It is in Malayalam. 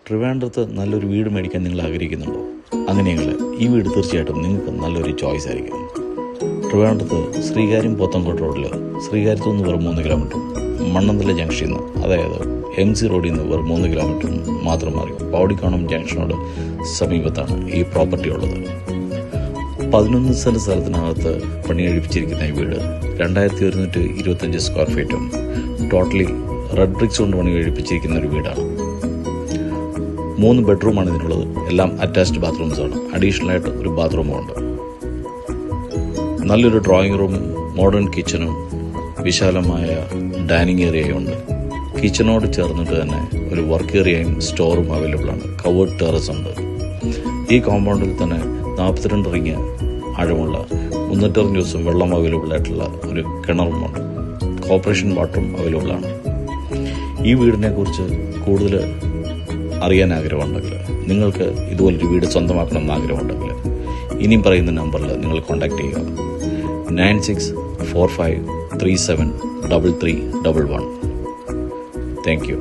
ട്രിവാൻഡ്രത്ത് നല്ലൊരു വീട് മേടിക്കാൻ നിങ്ങൾ ആഗ്രഹിക്കുന്നുണ്ടോ? അങ്ങനെയെങ്കിൽ ഈ വീട് തീർച്ചയായിട്ടും നിങ്ങൾക്ക് നല്ലൊരു ചോയ്സ് ആയിരിക്കും. ട്രിവാൻഡ്രത്ത് ശ്രീകാര്യം പോത്തൻകോട്ട് റോഡിൽ ശ്രീകാര്യത്തു നിന്ന് വെറും 3 കിലോമീറ്ററും മണ്ണന്തല ജംഗ്ഷനിൽ നിന്ന്, അതായത് MC റോഡിൽ നിന്ന് വെറും 3 കിലോമീറ്ററും മാത്രം മാറി പൗടിക്കോണം ജംഗ്ഷനോട് സമീപത്താണ് ഈ പ്രോപ്പർട്ടി ഉള്ളത്. 11 സെൻറ്റ് സ്ഥലത്തിനകത്ത് പണികഴിപ്പിച്ചിരിക്കുന്ന ഈ വീട് 2125 സ്ക്വയർ ഫീറ്റും ടോട്ടലി റെഡ് ബ്രിക്സ് കൊണ്ട് പണി കഴിപ്പിച്ചിരിക്കുന്ന ഒരു വീടാണ്. 3 ബെഡ്റൂമാണ് ഇതിനുള്ളത്. എല്ലാം അറ്റാച്ച്ഡ് ബാത്റൂംസാണ്. അഡീഷണൽ ആയിട്ട് ഒരു ബാത്റൂമും ഉണ്ട്. നല്ലൊരു ഡ്രോയിങ് റൂമും മോഡേൺ കിച്ചണും വിശാലമായ ഡൈനിങ് ഏരിയയും ഉണ്ട്. കിച്ചണോട് ചേർന്നിട്ട് തന്നെ ഒരു വർക്ക് ഏരിയയും സ്റ്റോറും അവൈലബിൾ ആണ്. കവേർഡ് ടെറസ് ഉണ്ട്. ഈ കോമ്പൗണ്ടിൽ തന്നെ 42 റിങ് ആഴമുള്ള 360 ദിവസം വെള്ളം അവൈലബിൾ ആയിട്ടുള്ള ഒരു കിണറുമുണ്ട്. കോർപ്പറേഷൻ വാട്ടറും അവൈലബിൾ ആണ്. ഈ വീടിനെ കുറിച്ച് കൂടുതൽ അറിയാൻ ആഗ്രഹമുണ്ടെങ്കിൽ, നിങ്ങൾക്ക് ഇതുപോലൊരു വീട് സ്വന്തമാക്കണമെന്ന് ആഗ്രഹമുണ്ടെങ്കിൽ ഇനിയും പറയുന്ന നമ്പറിൽ നിങ്ങൾ കോൺടാക്ട് ചെയ്യുക. 9645373311. Thank you.